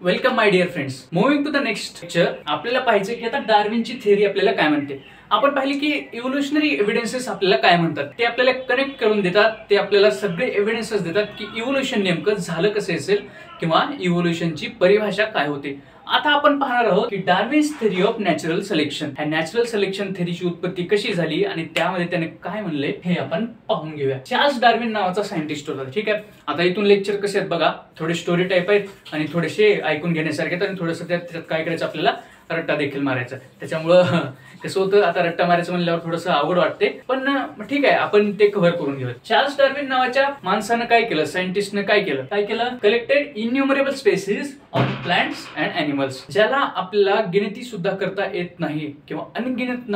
Welcome my dear friends. Moving to the next lecture. आपल्याला पाहिजे की आता डार्विनची थिअरी आपल्याला काय म्हणते. आपण पाहिले की इव्होल्युशनरी एव्हिडन्सेस आपल्याला काय म्हणतात, ते आपल्याला कनेक्ट करून देतात. ते आपल्याला सगळे एव्हिडन्सेस देतात की इव्होल्युशन नेमकं झालं कसं असेल किंवा इव्होल्युशनची परिभाषा काय होते. आता आपण पाहणार आहोत की Darwin's theory of natural selection. ह्या नॅचरल सिलेक्शन थिअरीची उत्पत्ती कशी झाली आणि त्यामध्ये त्याने काय म्हणले हे आपण पाहून घेऊया. चार्ल्स डार्विन नावाचा सायंटिस्ट होता. ठीक आहे. आता इथून लेक्चर कसे आहेत बघा, थोडे स्टोरी टाईप आहेत आणि थोडेसे ऐकून घेण्यासारखे आहेत आणि थोडंसं त्यात काय करायचं आपल्याला रट्टा देखील मारायचा. त्याच्यामुळं कसं होतं, आता रट्टा मारायचं म्हणल्यावर थोडंसं अवघड वाटते, पण ठीक आहे आपण ते कव्हर करून घेऊया. चार्ल्स डार्विन नावाच्या माणसानं काय केलं, सायंटिस्टनं काय केलं, collected innumerable species of plants and animals. ज्याला आपल्याला गिनती सुद्धा करता येत नाही किंवा अनगिनत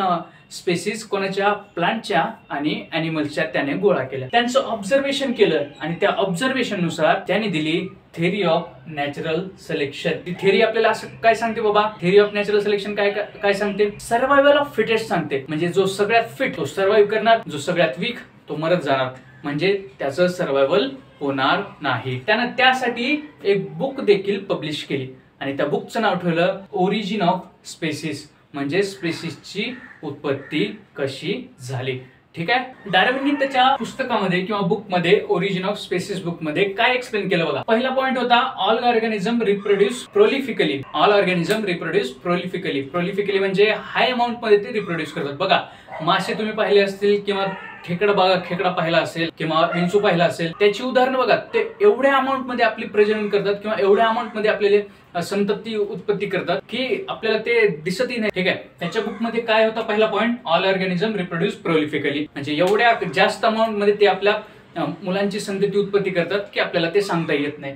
स्पेसिस कोणाच्या प्लांटच्या आणि ॲनिमल्सच्या त्याने गोळा केल्या. त्यांचं ऑब्झर्वेशन केलं आणि त्या ऑब्झर्वेशन नुसार त्याने दिली थेरी ऑफ नॅचरल सिलेक्शन. ती थेरी आपल्याला असं काय सांगते बाबा, थेरी ऑफ नॅचरल सिलेक्शन काय सांगते, सर्वायवल ऑफ फिटेस्ट सांगते. म्हणजे जो सगळ्यात फिट तो सर्वाइव्ह करणार, जो सगळ्यात वीक तो मरत जाणार, म्हणजे त्याचं सर्वायवल होणार नाही. त्यानं त्यासाठी एक बुक देखील पब्लिश केली आणि त्या बुकचं नाव ठेवलं ओरिजिन ऑफ स्पेसिस, म्हणजे स्पेसिसची उत्पत्ती कशी झाली. ठीक आहे. डार्विनने त्याच्या पुस्तकामध्ये किंवा बुकमध्ये ओरिजिन ऑफ स्पेसिस बुकमध्ये काय एक्सप्लेन केलं बघा. पहिला पॉइंट होता all organism reproduce prolifically. All organism reproduce prolifically. Prolifically म्हणजे हाय अमाऊंट मध्ये ते रिप्रोड्यूस करतात. बघा मासे तुम्ही पाहिले असतील किंवा खेकडा पाहिला असेल किंवा विंचू पाहिला असेल, त्याची उदाहरणं बघा. ते एवढ्या अमाऊंट मध्ये आपली प्रजनन करतात किंवा एवढ्या अमाऊंट मध्ये आपल्याला संतती उत्पत्ती करतात की आपल्याला ते दिसतही नाही. ठीक आहे. त्याच्या बुक मध्ये काय होता पहिला पॉइंट, ऑल ऑर्गॅनिझम रिप्रोड्यूस प्रोलिफिकली, म्हणजे एवढ्या जास्त अमाऊंट मध्ये ते आपल्या मुलांची संतती उत्पत्ती करतात की आपल्याला ते सांगता येत नाही.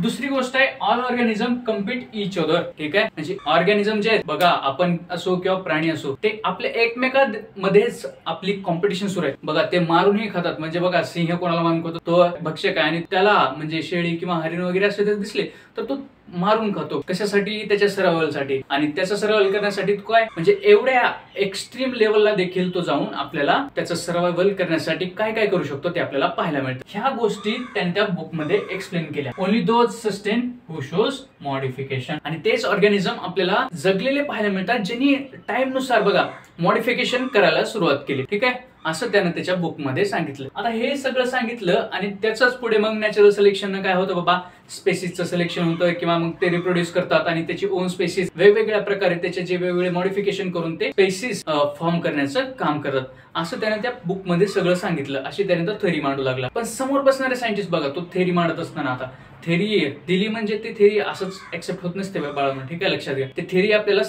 दुसरी गोष्ट आहे all organism compete each other. ठीक आहे. म्हणजे ऑर्गॅनिझम जे आहेत बघा, आपण असो किंवा प्राणी असो, ते आपल्या एकमेकांमध्येच आपली कॉम्पिटिशन सुरू आहे. बघा ते मारूनही खातात. म्हणजे बघा सिंह कोणाला मानतो तो भक्षक आहे आणि त्याला म्हणजे शेळी किंवा हरिण वगैरे असे दिसले तर तो मारून खातो. कशासाठी, त्याच्या सर्वायवलसाठी. आणि त्याचा सर्वायवल करण्यासाठी काय, म्हणजे एवढ्या एक्स्ट्रीम लेवलला देखील तो जाऊन आपल्याला त्याचं सर्वायवल करण्यासाठी काय काय करू शकतो ते आपल्याला पाहायला मिळतं. ह्या गोष्टी त्यांनी त्या बुकमध्ये एक्सप्लेन केल्या. Only those sustain who shows modification. आणि तेच ऑर्गॅनिझम आपल्याला जगलेले पाहायला मिळतात ज्यांनी टाइम नुसार बघा मॉडिफिकेशन करायला सुरुवात केली. ठीक आहे. असं त्यानं त्याच्या बुकमध्ये सांगितलं. आता हे सगळं सांगितलं आणि त्याच्याच पुढे मग नॅचरल सिलेक्शन काय होतं बाबा, स्पेसिसचं सिलेक्शन होतं किंवा मग ते रिप्रोड्यूस करतात आणि त्याची ओन स्पेसिस वेगवेगळ्या प्रकारे त्याचे जे वेगवेगळे मॉडिफिकेशन करून ते स्पेसिस फॉर्म करण्याचं काम करतात. असं त्याने त्या बुकमध्ये सगळं सांगितलं. अशी त्याने थेरी मांडू लागला. पण समोर बसणारे सायंटिस्ट बघा, तो थेरी मांडत असताना आता थेरी दिली म्हणजे ते थेरी असंच ऍक्सेप्ट होत नसते बाळांनो. ठीक आहे, लक्षात घ्या. ते थेरी आपल्याला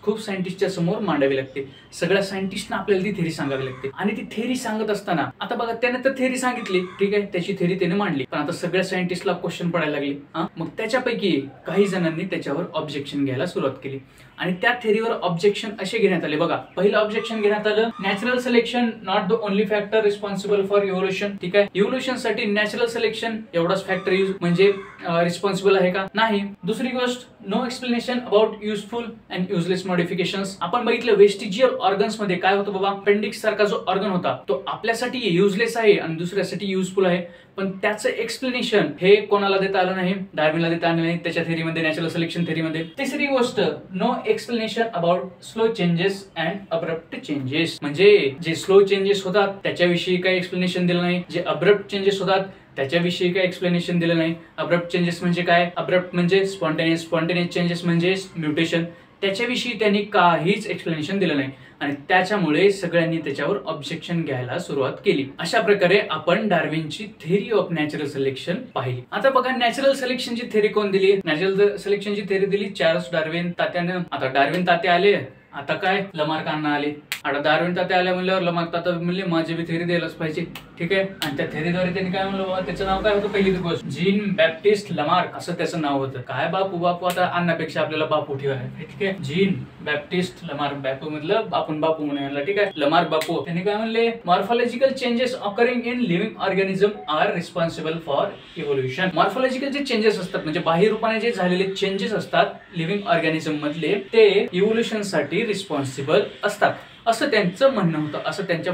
खूप सायंटिस्टच्या समोर मांडावी लागते. सगळ्या सायंटिस्टना आपल्याला ती थेरी सांगावी लागते. आणि ती थेरी सांगत असताना आता बघा त्याने तर थेरी सांगितली, ठीक आहे, त्याची थेरी त्याने मांडली, पण आता सगळ्या सायंटिस्टला क्वेश्चन पडायला लागले. मग त्याच्यापैकी काही जणांनी त्याच्यावर ऑब्जेक्शन घ्यायला सुरुवात केली आणि त्या थेरीवर ऑब्जेक्शन असे घेण्यात आले. बघा पहिलं ऑब्जेक्शन घेण्यात आलं, natural selection not the only factor responsible for evolution. ठीक आहे. इव्होल्युशन साठी नॅचरल सिलेक्शन एवढाच फॅक्टर म्हणजे रिस्पॉन्सिबल आहे का, नाही. दुसरी गोष्ट, no explanation about useful and useless modifications. आपण बघितलं वेस्टिजियल ऑर्गन्स मध्ये काय होतं बाबा, अपेंडिक्स सारखा जो ऑर्गन होता तो आपल्यासाठी युजलेस आहे आणि दुसऱ्यासाठी युजफुल आहे, पण त्याचं एक्सप्लेनेशन हे कोणाला देता आलं नाही, डार्विनला देता आलं नाही त्याच्या थेरीमध्ये, नॅचरल सिलेक्शन थेरीमध्ये. तिसरी गोष्ट, no explanation about slow changes and abrupt changes. म्हणजे जे स्लो चेंजेस होतात त्याच्याविषयी काही एक्सप्लेनेशन दिलं नाही, जे अब्रप्ट चेंजेस होतात त्याच्याविषयी काही एक्सप्लेनेशन दिलं नाही. अब्रप्ट चेंजेस म्हणजे काय, अब्रप्ट म्हणजे स्पॉन्टेनियस चेंजेस म्हणजे म्युटेशन, त्याच्याविषयी त्यांनी काहीच एक्सप्लेनेशन दिलं नाही आणि त्याच्यामुळे सगळ्यांनी त्याच्यावर ऑब्जेक्शन घ्यायला सुरुवात केली. अशा प्रकारे आपण डार्विनची थेरी ऑफ नॅचरल सिलेक्शन पाहिली. आता बघा नॅचरल सिलेक्शनची थेरी कोण दिली, नॅचरल सिलेक्शनची थेरी दिली चार्ल्स डार्विन तात्यानं. आता डार्विन तात्या आले, आता काय लमार्क अण्णा आले. आता डार्विन तात्या आल्या म्हणल्यावर लमार्क तात्या म्हणले माझी बी थेरी द्यायलाच पाहिजे. ठीक आहे. आणि त्या थेरीद्वारे त्यांनी काय म्हणलं बाबा, त्याचं नाव काय होतं, पहिली गोष्ट जीन बॅप्टिस्ट लमार्क असं त्याचं नाव होतं. काय बापू आता अण्णापेक्षा आपल्याला बापू ठेवाय. ठीक आहे. जीन बॅप्टिस्ट लमार्क, बापू मधलं आपण बापू म्हणून. ठीक आहे. लमार्क बापू त्यांनी काय म्हणले, morphological changes occurring in living organism are responsible for evolution. Morphological जे चेंजेस असतात म्हणजे बाह्य रूपाने जे झालेले चेंजेस असतात लिव्हिंग ऑर्गॅनिझम मधले, ते इव्होल्युशन साठी रिस्पॉन्सिबल असतात असं त्यांचं म्हणणं होतं. असं त्यांच्या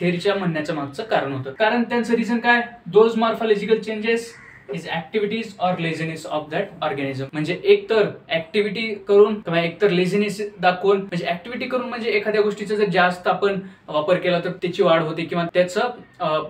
थेरीच्या म्हणण्याचं मागचं कारण होतं. कारण त्यांचं रिझन काय, those morphological changes is activities or laziness of that organism. म्हणजे एक तर ऍक्टिव्हिटी करून किंवा एक तर लेझीनेस दाखवून, म्हणजे ऍक्टिव्हिटी करून म्हणजे एखाद्या गोष्टीचा जर जास्त आपण वापर केला तर त्याची वाढ होते किंवा त्याचं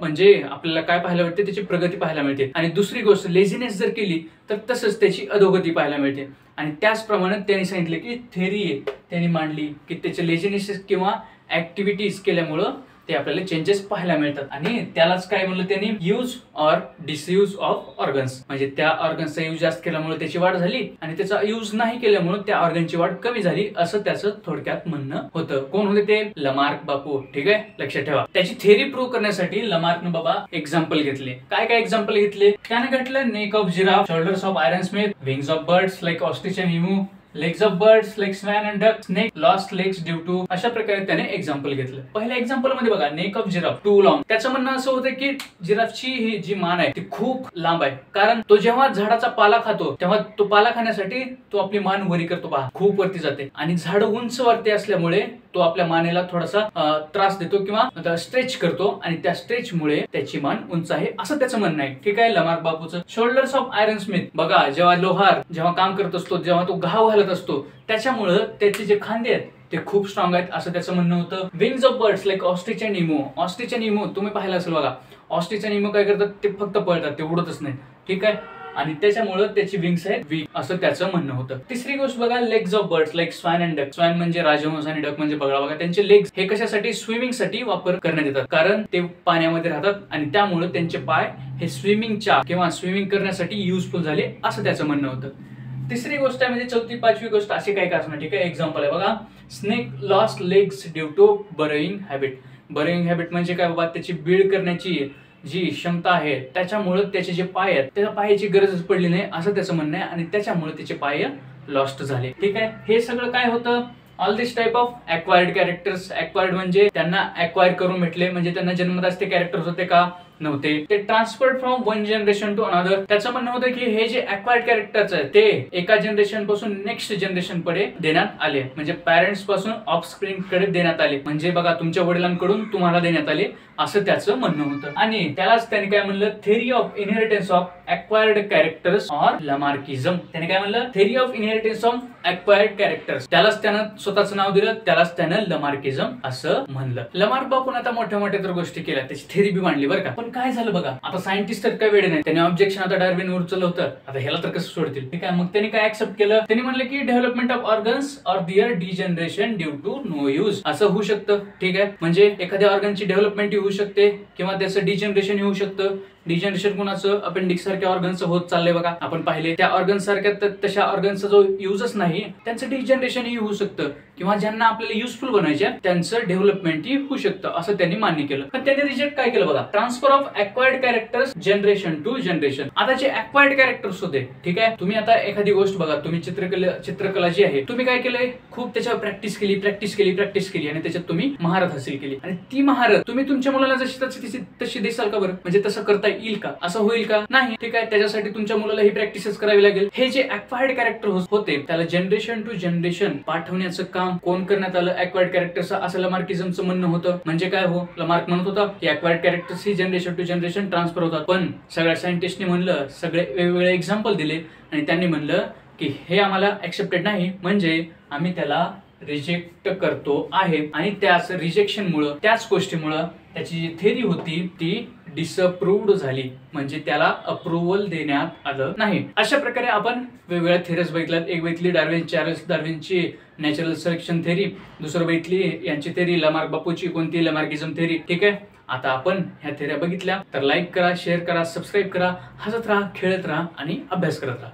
म्हणजे आपल्याला काय पाहायला मिळते, त्याची प्रगती पाहायला मिळते. आणि दुसरी गोष्ट लेझीनेस जर केली तर तसंच त्याची अधोगती पाहायला मिळते. आणि त्याचप्रमाणे त्यांनी सांगितले की थेरी आहे त्यांनी मांडली की त्याचे लेझीनेस किंवा ऍक्टिव्हिटीज केल्यामुळं ते आपल्याला चेंजेस पाहायला मिळतात. आणि त्यालाच काय म्हणलं त्यांनी, use or disuse of organs. म्हणजे त्या ऑर्गन्सचा यूज जास्त केल्यामुळे त्याची वाढ झाली आणि त्याचा यूज नाही केल्यामुळे त्या ऑर्गनची वाढ कमी झाली, असं त्याचं थोडक्यात म्हणणं होतं. कोण होते ते? लमार्क बापू. ठीक आहे, लक्षात ठेवा. त्याची थेरी प्रूव्ह करण्यासाठी लमार्कनं बाबा एक्झाम्पल घेतले. काय काय एक्झाम्पल घेतले? त्याने घेतलं neck of giraffe, shoulders of iron smith, wings of birds like ostrich and emu, legs of birds like swan and duck, snake lost legs due to. अशा प्रकारे त्याने एक्झाम्पल घेतलं. पहिल्या एक्झाम्पल मध्ये बघा, neck of giraffe too long. त्याचं म्हणणं असं होतं की जिराफची ही जी मान आहे ती खूप लांब आहे, कारण तो जेव्हा झाडाचा पाला खातो तेव्हा तो पाला खाण्यासाठी तो आपली मान वरी करतो पहा, खूप वरती जाते. आणि झाड उंच वरती असल्यामुळे तो आपल्या मानेला थोडासा त्रास देतो किंवा स्ट्रेच करतो आणि त्या स्ट्रेच मुळे त्याची मान उंच आहे, असं त्याचं म्हणणं आहे. ठीक आहे, लमार्क बापूचं. Shoulders of iron smith. बघा, जेव्हा लोहार जेव्हा काम करत असतो, जेव्हा तो घाव घालत असतो, त्याच्यामुळं त्याचे जे खांदे आहेत ते खूप स्ट्रॉंग आहेत, असं त्याचं म्हणणं होतं. Wings of birds like ostrich and emu. Ostrich and emu तुम्ही पाहिलं असेल बघा. ऑस्ट्रिच अँड इमू काय करतात, ते फक्त पळतात, ते उडतच नाही. ठीक आहे, आणि त्याच्यामुळे त्याची विंग्स आहेत वीक, असं त्याचं म्हणणं होतं. तिसरी गोष्ट बघा, legs of birds like swan and duck. Swan म्हणजे राजहंस आणि डक म्हणजे बगळा. बघा, त्यांचे लेग्स हे कशासाठी, स्विमिंग साठी वापर करण्यात येतात, कारण ते पाण्यामध्ये राहतात आणि त्यामुळे त्यांचे पाय हे स्विमिंगच्या किंवा स्विमिंग करण्यासाठी युजफुल झाले, असं त्याचं म्हणणं होतं. तिसरी गोष्ट आहे म्हणजे चौथी पाचवी गोष्ट अशी काय असणार. ठीक आहे, एक्झाम्पल आहे बघा, snake lost legs due to burrowing habit. Burrowing habit म्हणजे काय बाबा, त्याची बीड करण्याची जी क्षमता आहे त्याच्यामुळे त्याचे जे पाय आहेत त्याच्या पायाची गरजच पडली नाही, असं त्याचं म्हणणं आहे. आणि त्याच्यामुळे त्याचे पाय लॉस्ट झाले. ठीक आहे, हे सगळं काय होतं, all this type of acquired characters. Acquired म्हणजे त्यांना ॲक्वायर करून भेटले, म्हणजे त्यांना जन्मताच ते कॅरेक्टर्स होते का, नव्हते. ते transferred from one generation to another. त्याचं म्हणणं होतं की हे जे ॲक्वायर्ड कॅरेक्टर्स आहेत ते एका जनरेशन पासून नेक्स्ट जनरेशन कडे देण्यात आले, म्हणजे पॅरेंट्स पासून ऑफस्प्रिंग कडे देण्यात आले. म्हणजे बघा, तुमच्या वडिलांकडून तुम्हाला देण्यात आले, असं त्याचं म्हणणं होतं. आणि त्यालाच त्याने काय म्हणलं, theory of inheritance of acquired characters or Lamarckism. त्याने काय म्हणलं, theory of inheritance of acquired characters. त्यालाच त्यानं स्वतःचं नाव दिलं, त्यालाच त्यानं लमार्किझम असं म्हणलं. लमार्क बापून आता मोठ्या मोठ्या तर गोष्टी केल्या, त्याची थेरी बी मांडली बरं का. पण काय झालं बघा, आता सायंटिस्ट तर काय वेळ नाही, त्याने ऑब्जेक्शन आता डार्विनवर उचललं होतं, आता ह्याला तर कसं सोडतील. ठीक आहे, मग त्यांनी काय ऍक्सेप्ट केलं, त्यांनी म्हणलं की development of organs or their degeneration due to no use. असं होऊ शकतं. ठीक आहे, म्हणजे एखाद्या ऑर्गनची डेव्हलपमेंट होऊ शकते किंवा त्याचं डिजनरेशन होऊ शकतं. डिजनरेशन कुणाचं, अपेंडिक्स सारख्या ऑर्गनचं होत चाललंय बघा, आपण पाहिले. त्या ऑर्गन सारख्या तशा ऑर्गनचा जो युजच नाही त्यांचं डिजनरेशनही होऊ शकतं किंवा ज्यांना आपल्याला युजफुल बनायचे त्यांचं डेव्हलपमेंटही होऊ शकतं, असं त्यांनी मान्य केलं. पण त्यांनी रिजेक्ट काय केलं बघा, transfer of acquired characters generation to generation. आता जे ॲक्वायर्ड कॅरेक्टर्स होते, ठीक आहे, तुम्ही आता एखादी गोष्ट बघा, तुम्ही चित्रकला जी आहे तुम्ही काय केलंय, खूप त्याच्यावर प्रॅक्टिस केली आणि त्याच्यात तुम्ही महारत हासिल केली. आणि ती महारत तुम्ही तुमच्या मुलाला जशी तशी देसाल का बरं, म्हणजे तसं करता येईल का, असं होईल का, नाही. ठीक आहे, त्याच्यासाठी तुमच्या मुलाला ही प्रॅक्टिसच करावी लागेल. हे जे ॲक्वायर्ड कॅरेक्टर होते त्याला जनरेशन टू जनरेशन पाठवण्याचं काम कोण करण्यात आलं, ॲक्वायर्ड कॅरेक्टर्स, असं लमार्किझमचं म्हणणं होतं. म्हणजे काय हो, लमार्क म्हणत होता की ॲक्वायर्ड कॅरेक्टर्स ही जनरेशन टू जनरेशन ट्रान्सफर होतात. पण सगळ्या सायंटिस्टने म्हणलं, सगळे वेगवेगळे एक्झाम्पल दिले आणि त्यांनी म्हणलं की हे आम्हाला ऍक्सेप्टेड नाही, म्हणजे आम्ही त्याला रिजेक्ट करतो आहे. आणि त्याच रिजेक्शनमुळं, त्याच गोष्टीमुळं त्याची जी थेरी होती ती डिसअप्रूव्ड झाली, म्हणजे त्याला अप्रुव्हल देण्यात आलं नाही. अशा प्रकारे आपण वेगवेगळ्या थेरीज बघितल्यात. एक बघितली चार्ल्स डार्विनची नॅचरल सिलेक्शन थेरी, दुसरं बघितली यांची थेरी लमार्क बापूची कोणती, लमार्किझम थेरी. ठीक आहे, आता आपण ह्या थेऱ्या बघितल्या तर लाईक करा, शेअर करा, सबस्क्राईब करा, हसत राहा, खेळत राहा आणि अभ्यास करत राहा.